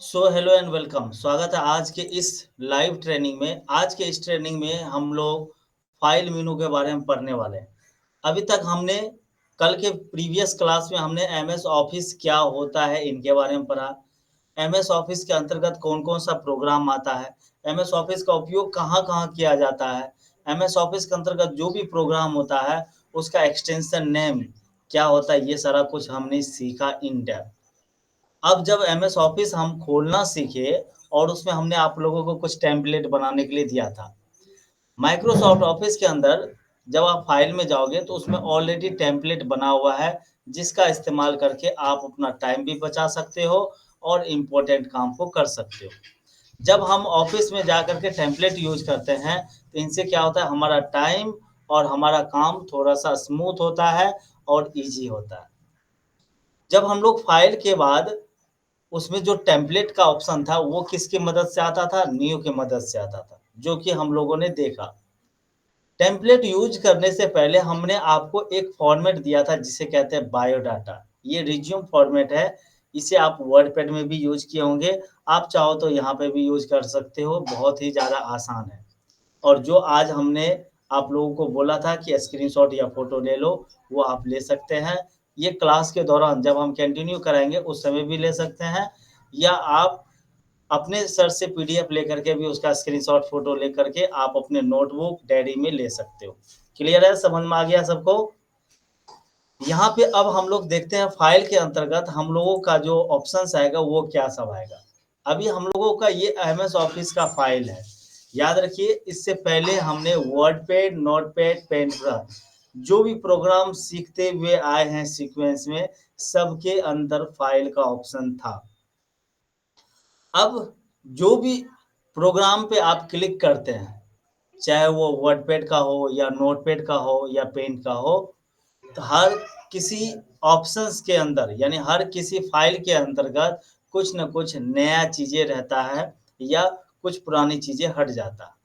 So hello and welcome. स्वागत है आज के इस लाइव ट्रेनिंग में। आज के इस ट्रेनिंग में हम लोग फाइल मेनू के बारे में पढ़ने वाले हैं। अभी तक हमने कल के प्रीवियस क्लास में हमने एमएस ऑफिस क्या होता है इनके बारे में पढ़ा। एमएस ऑफिस के अंतर्गत कौन कौन सा प्रोग्राम आता है, एमएस ऑफिस का उपयोग कहाँ कहाँ किया जाता है, एमएस ऑफिस के अंतर्गत जो भी प्रोग्राम होता है उसका एक्सटेंशन नेम क्या होता है, ये सारा कुछ हमने सीखा इन डेप्थ। अब जब एमएस ऑफिस हम खोलना सीखे और उसमें हमने आप लोगों को कुछ टेम्पलेट बनाने के लिए दिया था। माइक्रोसॉफ्ट ऑफिस के अंदर जब आप फाइल में जाओगे तो उसमें ऑलरेडी टेम्पलेट बना हुआ है, जिसका इस्तेमाल करके आप अपना टाइम भी बचा सकते हो और इम्पोर्टेंट काम को कर सकते हो। जब हम ऑफिस में जा कर के टेम्पलेट यूज करते हैं तो इनसे क्या होता है, हमारा टाइम और हमारा काम थोड़ा सा स्मूथ होता है और ईजी होता है। जब हम लोग फाइल के बाद उसमें जो टेम्पलेट का ऑप्शन था वो किसकी मदद से आता था, न्यू की मदद से आता था, जो कि हम लोगों ने देखा। टेम्पलेट यूज करने से पहले हमने आपको एक फॉर्मेट दिया था जिसे कहते हैं बायोडाटा। ये रिज्यूम फॉर्मेट है। इसे आप वर्डपैड में भी यूज किए होंगे। आप चाहो तो यहाँ पे भी यूज कर सकते हो, बहुत ही ज़्यादा आसान है। और जो आज हमने आप लोगों को बोला था कि स्क्रीनशॉट या फोटो ले लो, वो आप ले सकते हैं। ये क्लास के दौरान जब हम कंटिन्यू कराएंगे उस समय भी ले सकते हैं, या आप अपने सर से पीडीएफ लेकर के भी उसका स्क्रीनशॉट फोटो लेकर के आप अपने नोटबुक डायरी में ले सकते हो। क्लियर है, समझ में आ गया सबको? यहाँ पे अब हम लोग देखते हैं फाइल के अंतर्गत हम लोगों का जो ऑप्शंस आएगा वो क्या सब आएगा। अभी हम लोगों का ये एमएस ऑफिस का फाइल है। याद रखिए, इससे पहले हमने वर्डपैड, नोटपैड, पेंट्रा जो भी प्रोग्राम सीखते हुए आए हैं सीक्वेंस में, सबके अंदर फाइल का ऑप्शन था। अब जो भी प्रोग्राम पे आप क्लिक करते हैं, चाहे वो वर्डपैड का हो या नोटपैड का हो या पेंट का हो, तो हर किसी ऑप्शंस के अंदर यानी हर किसी फाइल के अंतर्गत कुछ न कुछ नया चीज़ें रहता है या कुछ पुरानी चीज़ें हट जाता है।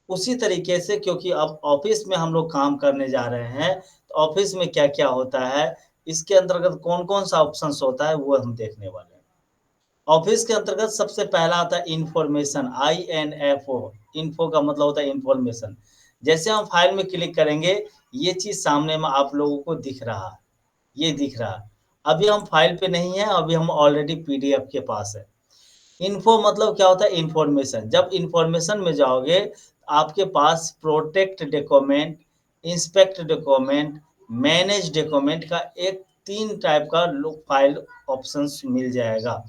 उसी तरीके से क्योंकि अब ऑफ़िस में हम लोग काम करने जा रहे हैं, तो ऑफ़िस में क्या-क्या होता है, इसके अंतर्गत कौन-कौन सा ऑप्शंस होता है, वो हम देखने वाले हैं। ऑफिस के अंतर्गत सबसे पहला आता है इन्फॉर्मेशन, INFO। इन्फो का मतलब होता है इन्फॉर्मेशन। जैसे हम फाइल में क्लिक करेंगे, ये चीज़ सामने में आप लोगों को दिख रहा है, ये दिख रहा है। अभी हम फाइल पे नहीं है, अभी हम ऑलरेडी पीडीएफ के पास है। इन्फो मतलब क्या होता है, इन्फॉर्मेशन। जब इन्फॉर्मेशन में जाओगे, आपके पास protect document, inspect document, manage document का एक 3 टाइप का लो फाइल ऑप्शंस मिल जाएगा।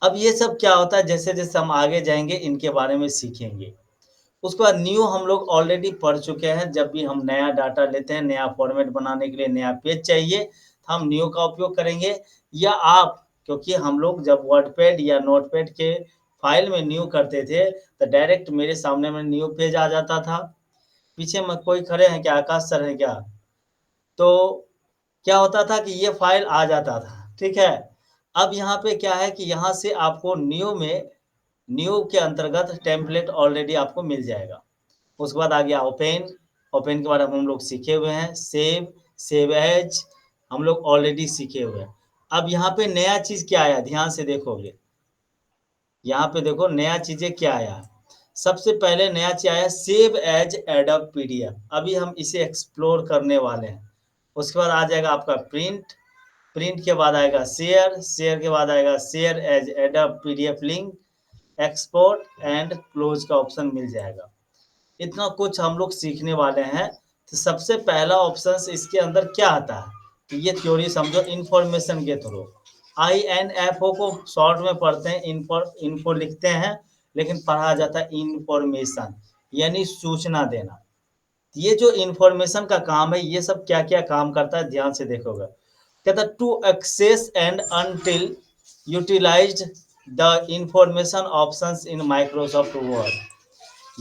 अब ये सब क्या होता है, जैसे-जैसे हम आगे जाएँगे इनके बारे में सीखेंगे। उसके बाद न्यू हम लोग ऑलरेडी पढ़ चुके हैं। जब भी हम नया डाटा लेते हैं, नया फॉर्मेट बनाने के लिए नया पेज चाहिए, तो हम न्यू का उपयोग करेंगे। या आप, क्योंकि हम लोग जब वर्डपैड या नोटपैड के फाइल में न्यू करते थे, तो डायरेक्ट मेरे सामने में न्यू पेज आ जाता था। पीछे में कोई खड़े हैं क्या? आकाश सर हैं क्या? तो क्या होता था कि ये फ़ाइल आ जाता था, ठीक है? अब यहाँ पे क्या है कि यहाँ से आपको न्यू के अंतर्गत टेम्पलेट ऑलरेडी आपको मिल जाएगा। उसके बाद आ गया ओपन, ओपन के बारे में हम लोग सीखे हुए हैं। सेव, सेव एज़ हम लोग ऑलरेडी सीखे हुए हैं। अब यहाँ पे नया चीज़ क्या आया, ध्यान से देखोगे। यहाँ पे देखो नया चीज़ें क्या आया है। सबसे पहले नया चीज़ आया सेव एज़ एडोब पीडीएफ। अभी हम इसे एक्सप्लोर करने वाले हैं। उसके बाद आ जाएगा आपका प्रिंट, प्रिंट के बाद आएगा शेयर, शेयर के बाद आएगा share as adobe PDF link, export and close का ऑप्शन मिल जाएगा। इतना कुछ हम लोग सीखने वाले हैं। तो सबसे पहला ऑप्शंस इसके अंदर क्या आता है? तो ये थ्योरी समझो इन्फॉर्मेशन के थ्रू। INFO को शॉर्ट में पढ़ते हैं, इन्फो लिखते हैं, लेकिन पढ़ा जाता है इन्फॉर्मेशन, यानी सूचना देना। ये जो इन्फॉर्मेशन का काम है, ये सब क्या-क्या काम करता है, ध्यान से देखोगे। कहता है to access and until utilized the information options in Microsoft Word.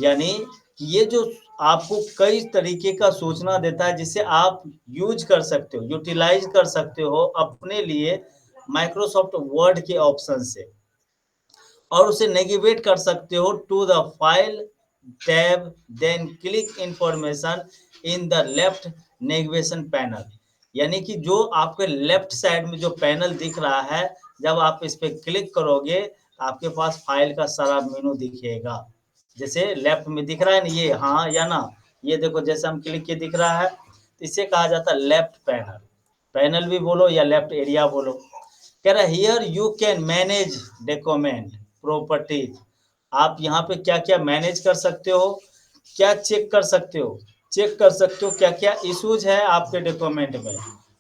यानी ये जो आपको कई तरीके का सूचना देता है जिसे आप यूज कर सकते हो, यूटिलाइज कर सकते हो अपने लिए माइक्रोसॉफ्ट वर्ड के ऑप्शन से, और उसे नेविगेट कर सकते हो to the file tab, then click information in the left navigation panel. यानी कि जो आपके लेफ्ट साइड में जो पैनल दिख रहा है, जब आप इस पे क्लिक करोगे आपके पास फाइल का सारा मेनू दिखेगा। जैसे लेफ्ट में दिख रहा है ना ये, हाँ या ना, ये देखो जैसे हम क्लिक किए दिख रहा है, तो इसे कहा जाता है लेफ्ट पैनल। पैनल भी बोलो या लेफ्ट एरिया बोलो। कह रहा है here you can manage document properties. आप यहाँ पे क्या क्या मैनेज कर सकते हो, क्या चेक कर सकते हो, चेक कर सकते हो क्या क्या इश्यूज है आपके डॉक्यूमेंट में,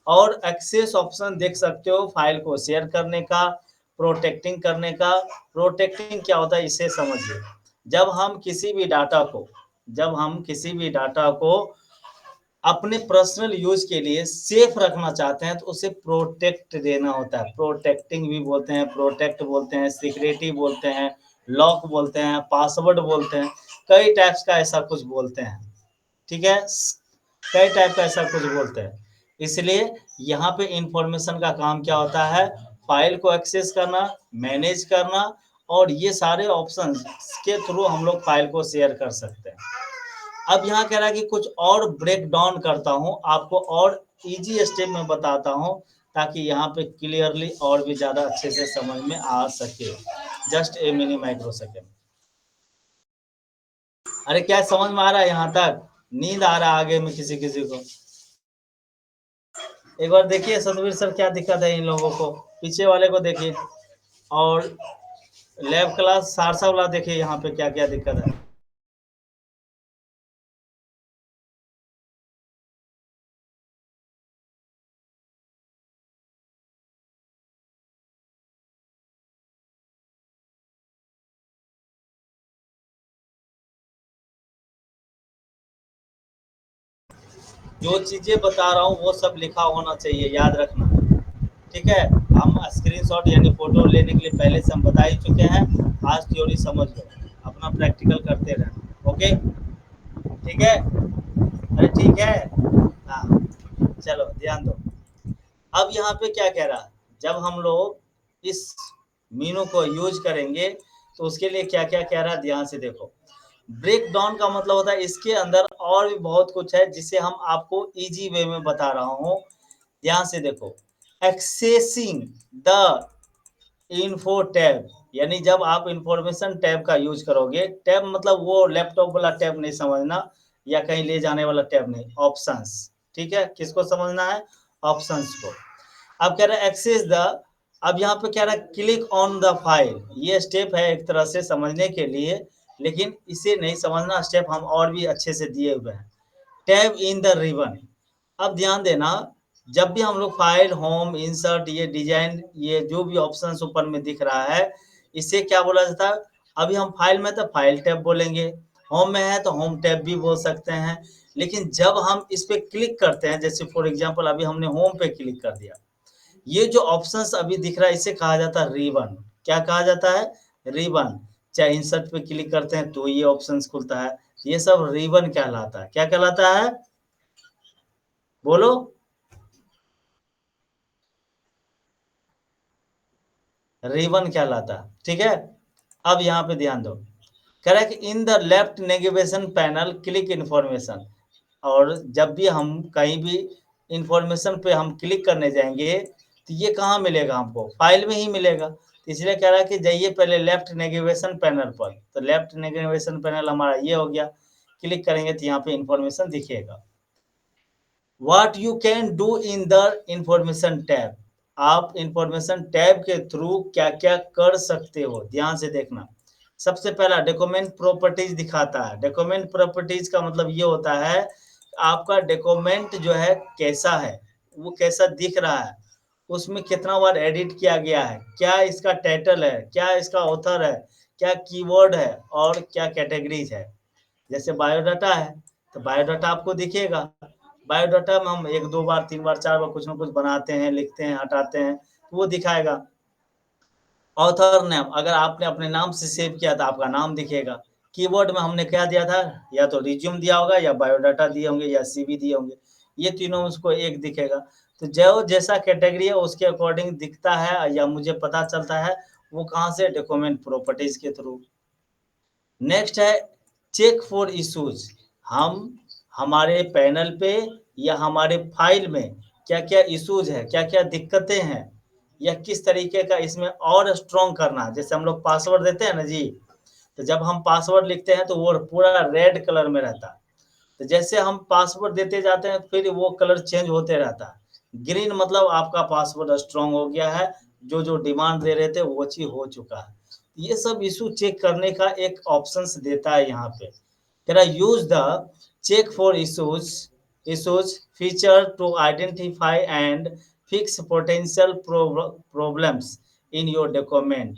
और एक्सेस ऑप्शन देख सकते हो फाइल को शेयर करने का, प्रोटेक्टिंग करने का। प्रोटेक्टिंग क्या होता है इसे समझिए। जब हम किसी भी डाटा को जब हम किसी भी डाटा को अपने पर्सनल यूज के लिए सेफ रखना चाहते हैं तो उसे प्रोटेक्ट देना होता है। प्रोटेक्टिंग भी बोलते हैं, प्रोटेक्ट बोलते हैं, सिक्योरिटी बोलते हैं, लॉक बोलते हैं, पासवर्ड बोलते हैं, कई टाइप्स का ऐसा कुछ बोलते हैं। ठीक है, कई टाइप का ऐसा कुछ बोलते हैं। इसलिए यहाँ पे इंफॉर्मेशन का काम क्या होता है, फाइल को एक्सेस करना, मैनेज करना, और ये सारे ऑप्शन के थ्रू हम लोग फाइल को शेयर कर सकते हैं। अब यहाँ कह रहा है कि कुछ और ब्रेक डाउन करता हूँ आपको, और इजी स्टेप में बताता हूँ ताकि यहाँ पे क्लियरली और भी ज़्यादा अच्छे से समझ में आ सके। Just a mini micro second. अरे क्या समझ में आ रहा है यहाँ तक? नींद आ रहा है आगे में किसी किसी को? एक बार देखिए सतवीर सर क्या दिक्कत है इन लोगों को, पीछे वाले को देखिए, और लैब क्लास सारसा वाला देखिए यहाँ पे क्या क्या दिक्कत है। जो चीजें बता रहा हूँ वो सब लिखा होना चाहिए, याद रखना। ठीक है, हम स्क्रीनशॉट यानी फोटो लेने के लिए पहले से हम बता ही चुके हैं। आज थ्योरी समझ लो, अपना प्रैक्टिकल करते रहना। ओके, ठीक है, अरे ठीक है, हाँ, चलो ध्यान दो। अब यहाँ पे क्या कह रहा है, जब हम लोग इस मीनू को यूज करेंगे तो उसके लिए क्या क्या कह रहा है, ध्यान से देखो। ब्रेक डाउन का मतलब होता है इसके अंदर और भी बहुत कुछ है जिसे हम आपको इजी वे में बता रहा हूँ। ध्यान से देखो, एक्सेसिंग द इन्फो टैब, यानी जब आप इंफॉर्मेशन टैब का यूज करोगे, टैब मतलब वो लैपटॉप वाला टैब नहीं समझना, या कहीं ले जाने वाला टैब नहीं, ऑप्शंस। ठीक है, किसको समझना है, ऑप्शंस को। अब कह रहा है एक्सेस द, अब यहाँ पे कह रहा है क्लिक ऑन द फाइल। ये स्टेप है एक तरह से समझने के लिए, लेकिन इसे नहीं समझना, स्टेप हम और भी अच्छे से दिए हुए हैं। Tab in the ribbon. अब ध्यान देना, जब भी हम लोग फाइल, होम, इंसर्ट, ये डिजाइन, ये जो भी ऑप्शन ऊपर में दिख रहा है, इसे क्या बोला जाता है। अभी हम फाइल में तो फाइल टैब बोलेंगे, होम में है तो होम टैब भी बोल सकते हैं। लेकिन जब हम इस पे क्लिक करते हैं, जैसे फॉर एग्जांपल अभी हमने होम पे क्लिक कर दिया, ये जो ऑप्शंस अभी दिख रहा है इसे कहा जाता है रिबन। क्या कहा जाता है, रिबन। चाहे इंसर्ट पे क्लिक करते हैं तो ये ऑप्शंस खुलता है, ये सब रिबन कहलाता है। क्या कहलाता है, बोलो, रिबन कहलाता है। ठीक है, अब यहाँ पे ध्यान दो, कह रहा है कि इन the left navigation panel click information. और जब भी हम कहीं भी इंफॉर्मेशन पे हम क्लिक करने जाएंगे तो ये कहाँ मिलेगा, हमको फाइल में ही मिलेगा। तो इसलिए कह रहा है कि जाइए पहले लेफ्ट नेविगेशन पैनल पर। तो लेफ्ट नेविगेशन पैनल हमारा ये हो गया, क्लिक करेंगे तो यहाँ पे इंफॉर्मेशन दिखेगा। What you can do in the information tab, आप इंफॉर्मेशन टैब के थ्रू क्या क्या कर सकते हो, ध्यान से देखना। सबसे पहला डॉक्यूमेंट प्रॉपर्टीज दिखाता है। डॉक्यूमेंट प्रॉपर्टीज का मतलब ये होता है आपका डॉक्यूमेंट जो है कैसा है, वो कैसा दिख रहा है, उसमें कितना बार एडिट किया गया है, क्या इसका टाइटल है, क्या इसका ऑथर है, क्या कीवर्ड है, और क्या कैटेगरीज है। जैसे बायोडाटा है तो बायोडाटा आपको दिखेगा। बायोडाटा में हम एक दो बार, तीन बार, चार बार कुछ ना कुछ बनाते हैं, लिखते हैं, हटाते हैं, तो वो दिखाएगा। ऑथर नेम, अगर आपने अपने नाम से सेव किया तो आपका नाम दिखेगा। कीवर्ड में हमने क्या दिया था, या तो रिज्यूम दिया होगा, या बायोडाटा दिए होंगे, या सीवी दिए होंगे, ये तीनों उसको एक दिखेगा। तो जो जैसा कैटेगरी है उसके अकॉर्डिंग दिखता है या मुझे पता चलता है, वो कहाँ से, डॉक्यूमेंट प्रॉपर्टीज के थ्रू। नेक्स्ट है चेक फॉर इश्यूज। हम हमारे पैनल पे या हमारे फाइल में क्या क्या इश्यूज है, क्या क्या दिक्कतें हैं, या किस तरीके का इसमें और स्ट्रॉन्ग करना है। जैसे हम लोग पासवर्ड देते हैं ना जी, तो जब हम पासवर्ड लिखते हैं तो वो पूरा रेड कलर में रहता है। तो जैसे हम पासवर्ड देते जाते हैं फिर वो कलर चेंज होते रहता है। ग्रीन मतलब आपका पासवर्ड स्ट्रॉन्ग हो गया है, जो डिमांड दे रहे थे वो चीज़ हो चुका है। ये सब इश्यू चेक करने का एक ऑप्शंस देता है यहाँ पे। कह रहा use the check for issues feature to identify and fix potential problems in your document.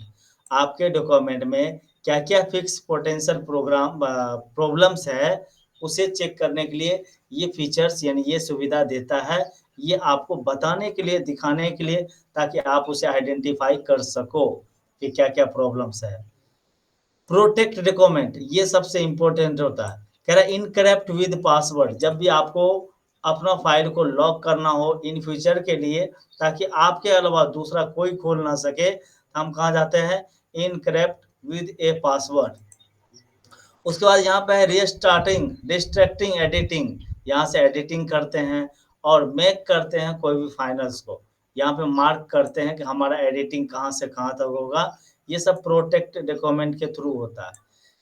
आपके डॉक्यूमेंट में क्या-क्या फिक्स पोटेंशियल प्रॉब्लम्स है, उसे चेक करने के लिए ये फीचर्स यानी ये सुविधा देता है। ये आपको बताने के लिए, दिखाने के लिए ताकि आप उसे आइडेंटिफ़ाई कर सको कि क्या-क्या प्रॉब्लम्स है। प्रोटेक्ट डॉक्यूमेंट ये सबसे इम्पोर्टेंट होता है। कह रहा है इनकरप्ट विद पासवर्ड जब भी आपको अपना फाइल को लॉक करना हो इन फ्यूचर के लिए ताकि आपके अलावा दूसरा कोई खोल ना सके, हम कहाँ जाते हैं इनकरप्ट विद ए पासवर्ड। उसके बाद यहाँ पे है रीस्टार्टिंग, डिस्ट्रैक्टिंग एडिटिंग, यहाँ से एडिटिंग करते हैं और मेक करते हैं कोई भी फाइनल्स को। यहाँ पे मार्क करते हैं कि हमारा एडिटिंग कहाँ से कहाँ तक होगा। ये सब प्रोटेक्ट डॉक्यूमेंट के थ्रू होता है।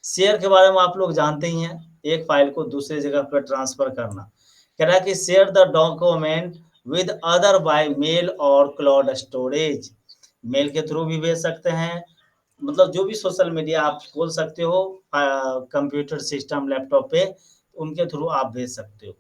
शेयर के बारे में आप लोग जानते ही हैं, एक फाइल को दूसरी जगह पे ट्रांसफर करना। कह रहा है कि share the document with other by mail और क्लाउड स्टोरेज। मेल के थ्रू भी भेज सकते हैं, मतलब जो भी सोशल मीडिया आप खोल सकते हो कंप्यूटर सिस्टम लैपटॉप पे, उनके थ्रू आप भेज सकते हो।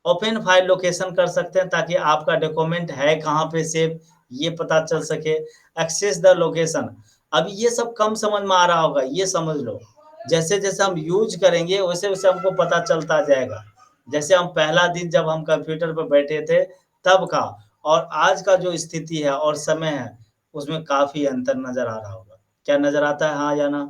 ओपन फाइल लोकेशन कर सकते हैं ताकि आपका डॉक्यूमेंट है कहाँ पे सेव ये पता चल सके। एक्सेस द लोकेशन, अभी ये सब कम समझ में आ रहा होगा, ये समझ लो। जैसे-जैसे हम यूज़ करेंगे वैसे-वैसे हमको पता चलता जाएगा। जैसे हम पहला दिन जब हम कंप्यूटर पे बैठे थे तब का और आज का जो स्थिति है और समय है, उसमें काफ़ी अंतर नज़र आ रहा होगा। क्या नज़र आता है हाँ या ना?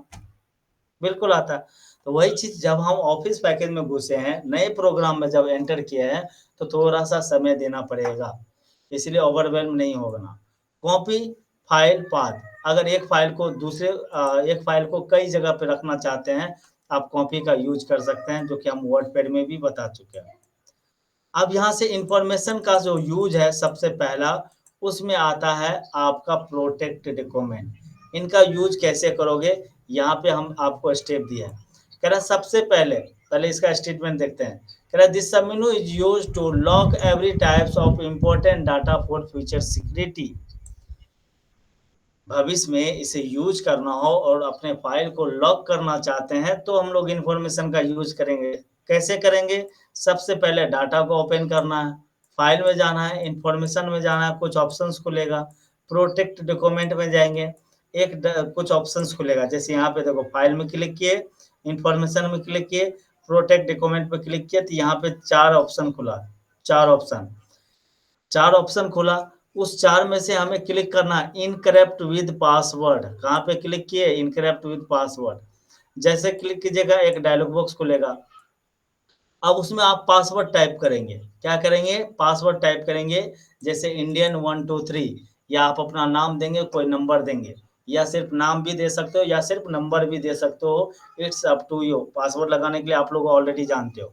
बिल्कुल आता है। तो वही चीज़ जब हम ऑफ़िस पैकेज में घुसे हैं, नए प्रोग्राम में जब एंटर किए हैं, तो थोड़ा-सा समय देना पड़ेगा, इसलिए ओवरवेल्म नहीं होना। कॉपी फ़ाइल पाथ, अगर एक फ़ाइल को एक फ़ाइल को कई जगह पे रखना चाहते हैं, आप कॉपी का यूज़ कर सकते हैं, जो कि हम वर्डपैड में भी बता चुके हैं। अब यहाँ से इन्फॉर्मेशन का जो यूज़ है सबसे पहला, उसमें आता है आपका प्रोटेक्ट डॉक्यूमेंट। इनका यूज़ कैसे करोगे, यहाँ पे हम आपको स्टेप दिया है। कह रहा है सबसे पहले इसका स्टेटमेंट देखते हैं। कह रहा है this submenu is used to lock every types of important data for future security. भविष्य में इसे यूज़ करना हो और अपने फ़ाइल को लॉक करना चाहते हैं, तो हम लोग इन्फॉर्मेशन का यूज़ करेंगे। कैसे करेंगे? सबसे पहले डाटा को ओपन करना है, फ़ाइल में जाना है, इन्फॉर्मेशन में जाना है, कुछ ऑप्शंस खुलेगा, प्रोटेक्ट डॉक्यूमेंट में जाएँगे, कुछ ऑप्शंस खुलेगा। जैसे यहाँ पे देखो फ़ाइल में क्लिक किए, इन्फॉर्मेशन में क्लिक किए, प्रोटेक्ट डॉक्यूमेंट पे क्लिक किए, तो यहाँ पे 4 ऑप्शन खुला, 4 ऑप्शन। 4 ऑप्शन खोला, उस 4 में से हमें क्लिक करना है इनकरप्ट विद पासवर्ड। कहाँ पे क्लिक किए? इनकरप्ट विद पासवर्ड। जैसे क्लिक कीजिएगा एक डायलॉग बॉक्स खुलेगा। अब उसमें आप पासवर्ड टाइप करेंगे। क्या करेंगे? पासवर्ड टाइप करेंगे, जैसे इंडियन 1 2 3 या आप अपना नाम देंगे, कोई नंबर देंगे या सिर्फ़ नाम भी दे सकते हो या सिर्फ़ नंबर भी दे सकते हो। It's up to you. Password लगाने के लिए आप लोग ऑलरेडी जानते हो।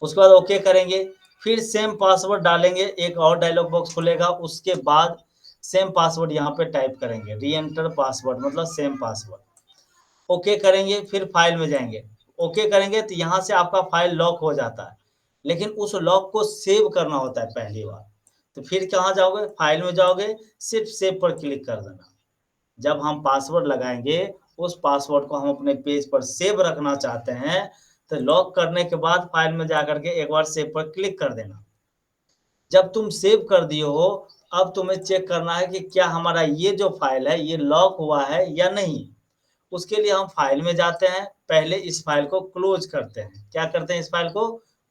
उसके बाद ओके करेंगे, फिर सेम पासवर्ड डालेंगे, एक और डायलॉग बॉक्स खुलेगा, उसके बाद सेम पासवर्ड यहाँ पे टाइप करेंगे, री एंटर पासवर्ड मतलब सेम पासवर्ड। ओके करेंगे, फिर फाइल में जाएँगे, ओके करेंगे तो यहाँ से आपका फाइल लॉक हो जाता है, लेकिन उस लॉक को सेव करना होता है पहली बार। तो फिर कहाँ जाओगे? फाइल में जाओगे, सिर्फ़ सेव पर क्लिक कर देना। जब हम पासवर्ड लगाएँगे, उस पासवर्ड को हम अपने पेज पर सेव रखना चाहते हैं, तो लॉक करने के बाद फ़ाइल में जाकर के एक बार सेव पर क्लिक कर देना। जब तुम सेव कर दिए हो, अब तुम्हें चेक करना है कि क्या हमारा ये जो फ़ाइल है, ये लॉक हुआ है या नहीं? उसके लिए हम फ़ाइल में जाते हैं, पहले इस फ़ाइल को क्लोज़ करते हैं। क्या करते हैं? इस फ़ाइल को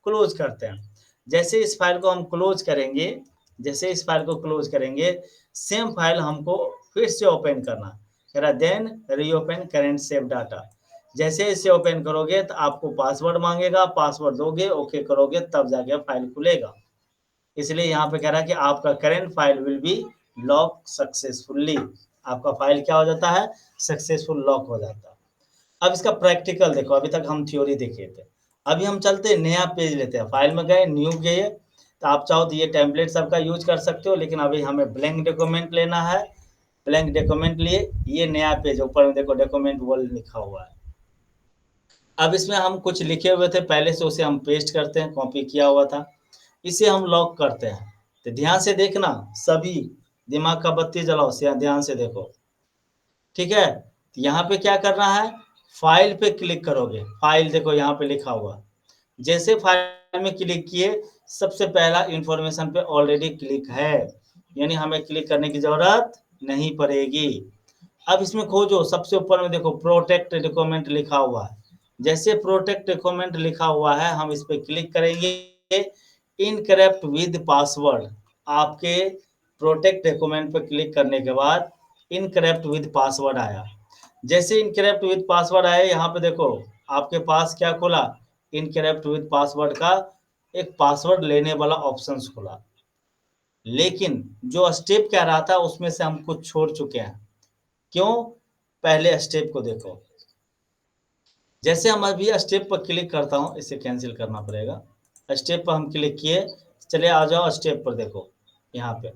क्लोज़ करते हैं। जैसे इस फ़ाइल को हम क्लोज़ करेंगे इस फ़ाइल को क्लोज़ करेंगे, सेम फ़ाइल हमको फिर से ओपन करना है। कह रहा है then reopen current save data. जैसे इसे ओपन करोगे तो आपको पासवर्ड माँगेगा, पासवर्ड दोगे, ओके करोगे तब जाके फ़ाइल खुलेगा। इसलिए यहाँ पे कह रहा है कि आपका current file will be lock successfully. आपका फ़ाइल क्या हो जाता है? सक्सेसफुल लॉक हो जाता है। अब इसका प्रैक्टिकल देखो, अभी तक हम थ्योरी देखे थे। अभी हम चलते हैं नया पेज लेते हैं, फाइल में गए, न्यू गए, तो आप चाहो तो ये टेम्पलेट सबका यूज कर सकते हो, लेकिन अभी हमें ब्लैंक डॉक्यूमेंट लेना है। ब्लैंक डॉक्यूमेंट लिए, ये नया पेज, ऊपर में देखो डॉक्यूमेंट वर्ल्ड लिखा हुआ है। अब इसमें हम कुछ लिखे हुए थे पहले से, उसे हम पेस्ट करते हैं, कॉपी किया हुआ था, इसे हम लॉक करते हैं। तो ध्यान से देखना, सभी दिमाग का बत्ती जलाओ, ध्यान से देखो, ठीक है। तो यहाँ पे क्या करना है, फाइल पे क्लिक करोगे, फाइल देखो यहाँ पे लिखा हुआ, जैसे फाइल में क्लिक किए, सबसे पहला इंफॉर्मेशन पे ऑलरेडी क्लिक है, यानी हमें क्लिक करने की जरूरत नहीं पड़ेगी। अब इसमें खोजो, सबसे ऊपर में देखो प्रोटेक्ट डॉक्यूमेंट लिखा हुआ है, जैसे प्रोटेक्ट डॉक्यूमेंट लिखा हुआ है हम इस पे क्लिक करेंगे। इनकरप्ट विद पासवर्ड, आपके प्रोटेक्ट डॉक्यूमेंट पे क्लिक करने के बाद इनकरप्ट विद पासवर्ड आया। जैसे इनकरप्ट विद पासवर्ड आया, यहाँ पे देखो आपके पास क्या खुला, इनकरप्ट विद पासवर्ड का एक पासवर्ड लेने वाला ऑप्शन खुला, लेकिन जो स्टेप कह रहा था उसमें से हम कुछ छोड़ चुके हैं। क्यों, पहले स्टेप को देखो। जैसे हम अभी स्टेप पर क्लिक करता हूँ, इसे कैंसिल करना पड़ेगा। स्टेप पर हम क्लिक किए, चले आ जाओ स्टेप पर, देखो यहाँ पे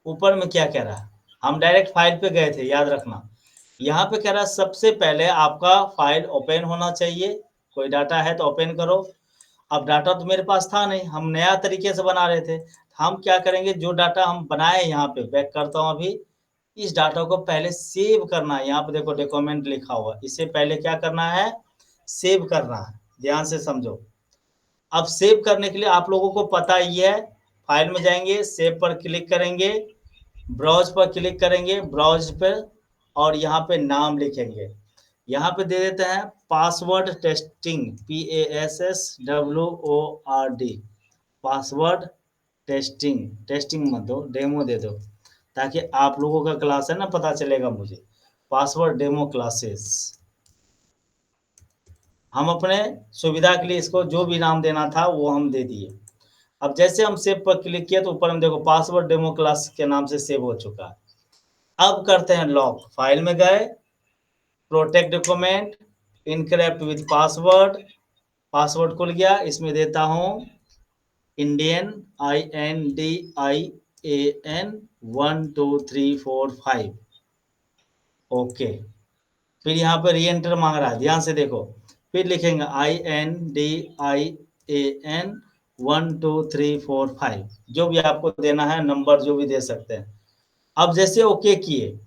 ऊपर में क्या कह रहा है, हम डायरेक्ट फाइल पे गए थे, याद रखना। यहाँ पे कह रहा है सबसे पहले आपका फाइल ओपन होना चाहिए, कोई डाटा है तो ओपन करो। अब डाटा तो मेरे पास था नहीं, हम नया तरीके से बना रहे थे। हम क्या करेंगे, जो डाटा हम बनाए, यहाँ पे बैक करता हूँ अभी, इस डाटा को पहले सेव करना है। यहाँ पे देखो डॉक्यूमेंट लिखा हुआ, इसे पहले क्या करना है, सेव करना है। ध्यान से समझो। अब सेव करने के लिए आप लोगों को पता ही है, फाइल में जाएंगे, सेव पर क्लिक करेंगे, ब्राउज पर क्लिक करेंगे, ब्राउज पर, और यहाँ पे नाम लिखेंगे। यहाँ पे दे देते हैं password testing, PASSWORD, password testing. Testing मत दो, डेमो दे दो, ताकि आप लोगों का क्लास है ना, पता चलेगा मुझे। पासवर्ड डेमो क्लासेस, हम अपने सुविधा के लिए इसको जो भी नाम देना था वो हम दे दिए। अब जैसे हम सेव पर क्लिक किए तो ऊपर में देखो पासवर्ड डेमो क्लास के नाम से सेव हो चुका है। अब करते हैं लॉक, फाइल में गए, protect document, encrypt with password, password खुल गया, इसमें देता हूँ इंडियन, INDIAN 1 2 3 4 5, ओके। फिर यहाँ पे री एंटर मांग रहा है, ध्यान से देखो, फिर लिखेंगे INDIAN 1 2 3 4 5, जो भी आपको देना है नंबर, जो भी दे सकते हैं। अब जैसे ओके किए,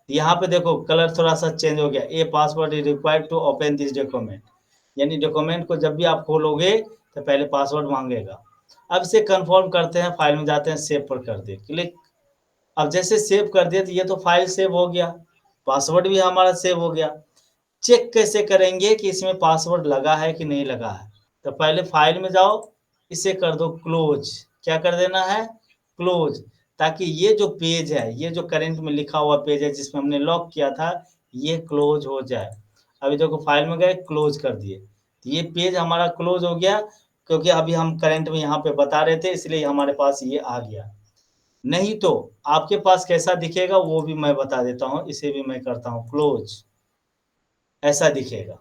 यहाँ पे देखो कलर थोड़ा सा चेंज हो गया, a password is required to open this document, यानी डॉक्यूमेंट को जब भी आप खोलोगे तो पहले पासवर्ड मांगेगा। अब इसे कंफर्म करते हैं, फाइल में जाते हैं, सेव पर कर दे क्लिक। अब जैसे सेव कर दिए तो ये तो फाइल सेव हो गया, पासवर्ड भी हमारा सेव हो गया। चेक कैसे करेंगे कि इसमें पासवर्ड लगा है कि नहीं लगा है, तो पहले फाइल में जाओ, इसे कर दो क्लोज। क्या कर देना है, क्लोज, ताकि ये जो पेज है, ये जो करंट में लिखा हुआ पेज है जिसमें हमने लॉक किया था, ये क्लोज हो जाए। अभी देखो फाइल में गए, क्लोज कर दिए, तो ये पेज हमारा क्लोज हो गया, क्योंकि अभी हम करंट में यहाँ पे बता रहे थे, इसलिए हमारे पास ये आ गया। नहीं तो आपके पास कैसा दिखेगा वो भी मैं बता देता हूँ, इसे भी मैं करता हूँ क्लोज, ऐसा दिखेगा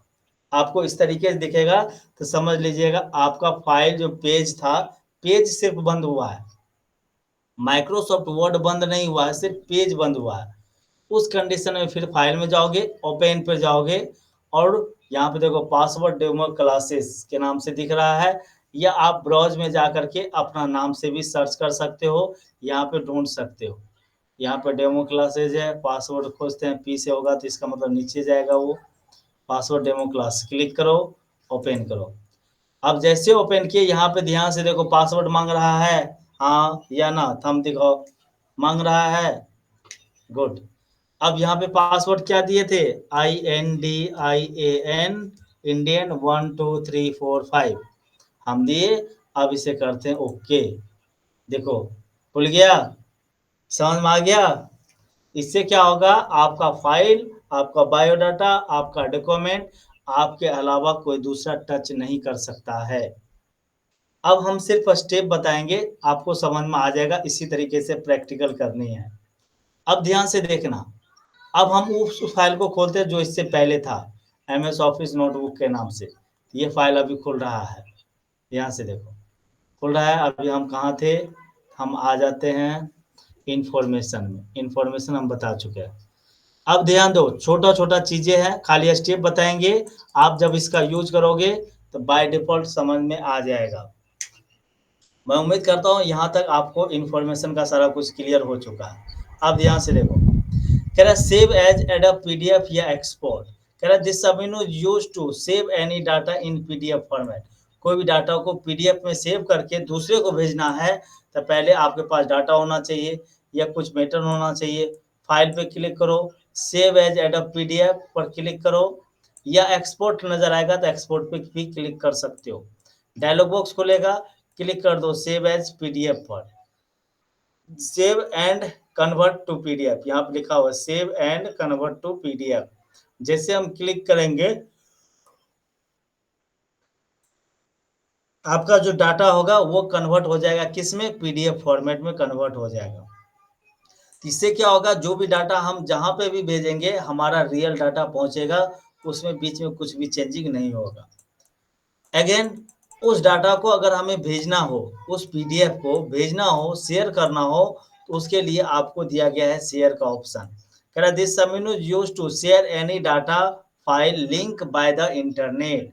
आपको, इस तरीके से दिखेगा। तो समझ लीजिएगा आपका फाइल जो पेज था, पेज सिर्फ बंद हुआ है, माइक्रोसॉफ्ट वर्ड बंद नहीं हुआ है, सिर्फ पेज बंद हुआ है। उस कंडीशन में फिर फाइल में जाओगे, ओपन पे जाओगे, और यहाँ पे देखो पासवर्ड डेमो क्लासेस के नाम से दिख रहा है, या आप ब्राउज में जा करके अपना नाम से भी सर्च कर सकते हो, यहाँ पे ढूंढ सकते हो। यहाँ पे डेमो क्लासेज है, पासवर्ड खोजते हैं, पी से होगा तो इसका मतलब नीचे जाएगा वो, पासवर्ड डेमो क्लास क्लिक करो, ओपन करो। अब जैसे ओपन किए, यहाँ पे ध्यान से देखो पासवर्ड मांग रहा है, हाँ या ना, थंब दिखाओ, मांग रहा है, गुड। अब यहाँ पे पासवर्ड क्या दिए थे, INDIAN इंडियन 1 2 3 4 5 हम दिए। अब इसे करते हैं ओके, देखो खुल गया, समझ में आ गया। इससे क्या होगा, आपका फाइल, आपका बायोडाटा, आपका डॉक्यूमेंट, आपके अलावा कोई दूसरा टच नहीं कर सकता है। अब हम सिर्फ स्टेप बताएंगे, आपको समझ में आ जाएगा, इसी तरीके से प्रैक्टिकल करनी है। अब ध्यान से देखना, अब हम उस फाइल को खोलते हैं जो इससे पहले था, MS ऑफिस नोटबुक के नाम से। ये फाइल अभी खुल रहा है, ध्यान से देखो, खुल रहा है। अभी हम कहाँ थे, हम आ जाते हैं इन्फॉर्मेशन में। इन्फॉर्मेशन हम बता चुके हैं। अब ध्यान दो, छोटा-छोटा चीज़ें हैं, खाली स्टेप बताएँगे। आप जब इसका यूज़ करोगे तो बाय डिफ़ॉल्ट समझ में आ जाएगा। मैं उम्मीद करता हूँ यहाँ तक आपको इन्फॉर्मेशन का सारा कुछ क्लियर हो चुका है। अब ध्यान से देखो, कह रहा है save as Adobe PDF या एक्सपोर्ट। कह रहा है this submenu used to save any data in PDF format. कोई भी डाटा को पीडीएफ में सेव करके दूसरे को भेजना है तो पहले आपके पास डाटा होना चाहिए या कुछ मैटर होना चाहिए। फाइल पे क्लिक करो, save as Adobe PDF पर क्लिक करो, या एक्सपोर्ट नजर आएगा तो एक्सपोर्ट पे भी क्लिक कर सकते हो। डायलॉग बॉक्स खुलेगा, क्लिक कर दो सेव एज पीडीएफ पर। Save and convert to PDF, यहाँ पे लिखा हुआ है save and convert to PDF. जैसे हम क्लिक करेंगे, आपका जो डाटा होगा वो कन्वर्ट हो जाएगा, किसमें, पीडीएफ फॉर्मेट में कन्वर्ट हो जाएगा। इससे क्या होगा, जो भी डाटा हम जहाँ पे भी भेजेंगे हमारा रियल डाटा पहुंचेगा, उसमें बीच में कुछ भी चेंजिंग नहीं होगा। अगेन, उस डाटा को अगर हमें भेजना हो, उस पीडीएफ को भेजना हो, शेयर करना हो, तो उसके लिए आपको दिया गया है शेयर का ऑप्शन। कह रहा है this submenu used to share any data file link by the internet.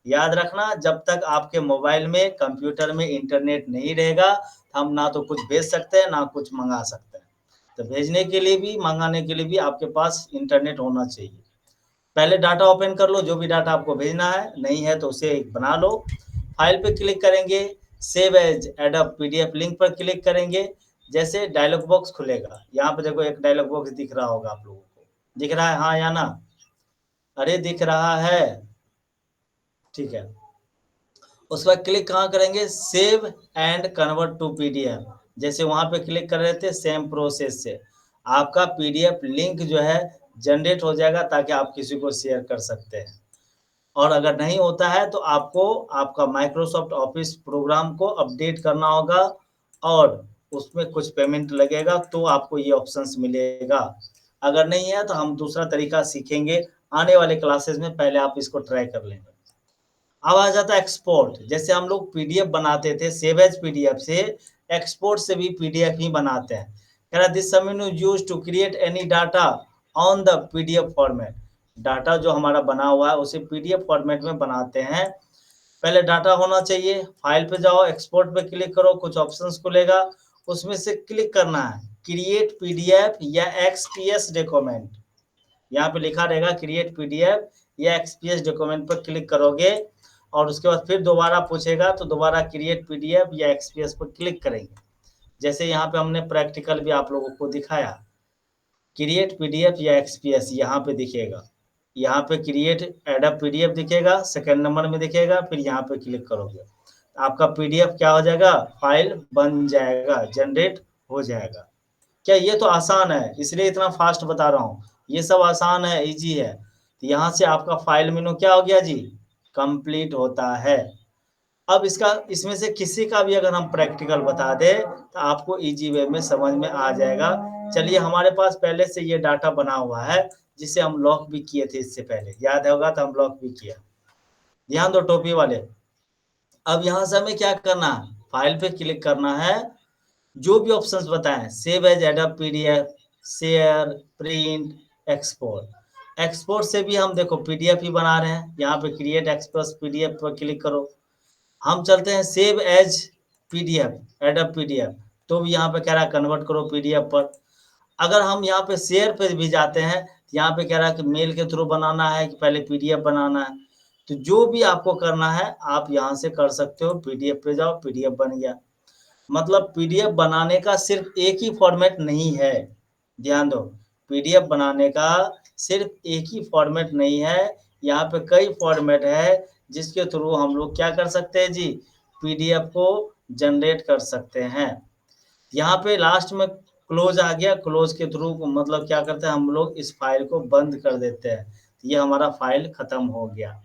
याद रखना, जब तक आपके मोबाइल में, कंप्यूटर में इंटरनेट नहीं रहेगा, हम ना तो कुछ भेज सकते हैं, ना कुछ मंगा सकते हैं। तो भेजने के लिए भी, मंगाने के लिए भी आपके पास इंटरनेट होना चाहिए। पहले डाटा ओपन कर लो, जो भी डाटा आपको भेजना है, नहीं है तो उसे बना लो। फाइल पे क्लिक करेंगे, save as Adobe PDF link पर क्लिक करेंगे। जैसे डायलॉग बॉक्स खुलेगा, यहाँ पे देखो एक डायलॉग बॉक्स दिख रहा होगा आप लोगों को, दिख रहा है हाँ या ना? अरे दिख रहा है, ठीक है। उस पर क्लिक कहाँ करेंगे, save and convert to PDF. जैसे वहां पे क्लिक कर रहे थे, सेम प्रोसेस से आपका पीडीएफ लिंक जो है जनरेट हो जाएगा, ताकि आप किसी को शेयर कर सकते हैं। और अगर नहीं होता है तो आपको आपका माइक्रोसॉफ्ट ऑफिस प्रोग्राम को अपडेट करना होगा, और उसमें कुछ पेमेंट लगेगा तो आपको ये ऑप्शंस मिलेगा। अगर नहीं है तो हम दूसरा तरीका सीखेंगे आने वाले क्लासेस में, पहले आप इसको ट्राई कर लेंगे। अब आ जाता है एक्सपोर्ट। जैसे हम लोग पीडीएफ बनाते थे सेव एज पीडीएफ से, एक्सपोर्ट से भी पीडीएफ ही बनाते हैं। कह रहा this submenu used to create any data on the PDF format. Data जो हमारा बना हुआ है उसे पीडीएफ फॉर्मेट में बनाते हैं। पहले डाटा होना चाहिए, फाइल पे जाओ, एक्सपोर्ट पे क्लिक करो, कुछ ऑप्शंस खुलेगा, उसमें से क्लिक करना है क्रिएट पीडीएफ या एक्सपीएस डॉक्यूमेंट। यहाँ पे लिखा रहेगा क्रिएट पीडीएफ या एक्सपीएस डॉक्यूमेंट पर क्लिक करोगे, और उसके बाद फिर दोबारा पूछेगा तो दोबारा क्रिएट पीडीएफ या एक्सपीएस पर क्लिक करेंगे। जैसे यहाँ पे हमने प्रैक्टिकल भी आप लोगों को दिखाया, क्रिएट पीडीएफ या एक्सपीएस यहाँ पे दिखेगा। यहाँ पे क्रिएट एड अ पीडीएफ दिखेगा, सेकंड नंबर में दिखेगा, फिर यहाँ पे क्लिक करोगे, आपका पीडीएफ क्या हो जाएगा, फाइल बन जाएगा, जनरेट हो जाएगा। क्या ये तो आसान है, इसलिए इतना फास्ट बता रहा हूँ। ये सब आसान है, इजी है। तो यहाँ से आपका फाइल मेनू क्या हो गया जी, कंप्लीट होता है। अब इसका, इसमें से किसी का भी अगर हम प्रैक्टिकल बता दें तो आपको इजी वे में समझ में आ जाएगा। चलिए, हमारे पास पहले से ये डाटा बना हुआ है, जिसे हम लॉक भी किए थे इससे पहले, याद होगा तो हम लॉक भी किया। ध्यान दो टोपी वाले। अब यहाँ से हमें क्या करना है, फाइल पे क्लिक करना है, जो भी ऑप्शंस बताएं, save as Adobe PDF, share, print, export. Export से भी हम देखो पीडीएफ ही बना रहे हैं, यहाँ पे क्रिएट एक्सप्रेस पीडीएफ पर क्लिक करो। हम चलते हैं save as PDF, Adobe PDF, तो भी यहाँ पे कह रहा है कन्वर्ट करो पीडीएफ पर। अगर हम यहाँ पे शेयर पे भी जाते हैं, तो यहाँ पे कह रहा है कि मेल के थ्रू बनाना है कि पहले पीडीएफ बनाना है, तो जो भी आपको करना है आप यहाँ से कर सकते हो। पीडीएफ पे जाओ, पीडीएफ बन गया। मतलब पीडीएफ बनाने का सिर्फ एक ही फॉर्मेट नहीं है, ध्यान दो, पीडीएफ बनाने का सिर्फ एक ही फॉर्मेट नहीं है, यहाँ पे कई फॉर्मेट है जिसके थ्रू हम लोग क्या कर सकते हैं जी, पीडीएफ को जनरेट कर सकते हैं। यहाँ पे लास्ट में क्लोज आ गया, क्लोज के थ्रू मतलब क्या करते हैं हम लोग, इस फाइल को बंद कर देते हैं, ये हमारा फाइल खत्म हो गया।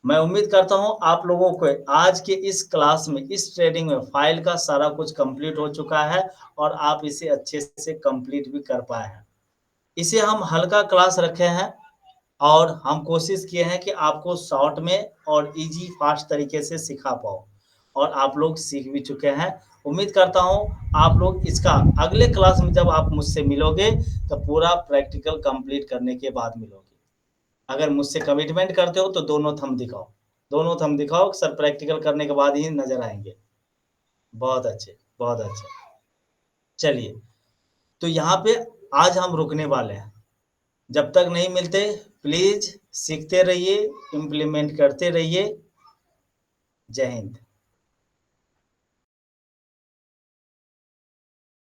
मैं उम्मीद करता हूँ आप लोगों को आज के इस क्लास में, इस ट्रेनिंग में फाइल का सारा कुछ कंप्लीट हो चुका है, और आप इसे अच्छे से कंप्लीट भी कर पाए हैं। इसे हम हल्का क्लास रखे हैं, और हम कोशिश किए हैं कि आपको शॉर्ट में और इजी फास्ट तरीके से सिखा पाओ। और आप लोग सीख भी चुके हैं। उम्मीद करता हूँ आप लोग इसका अगले क्लास में जब आप मुझसे मिलोगे तो पूरा प्रैक्टिकल कंप्लीट करने के बाद मिलोगे। अगर मुझसे कमिटमेंट करते हो तो दोनों थंब दिखाओ, दोनों थंब दिखाओ, सर प्रैक्टिकल करने के बाद ही नज़र आएँगे। बहुत अच्छे, बहुत अच्छे। चलिए, तो यहाँ पे आज हम रुकने वाले हैं। जब तक नहीं मिलते प्लीज़ सीखते रहिए, इम्प्लीमेंट करते रहिए। जय हिंद।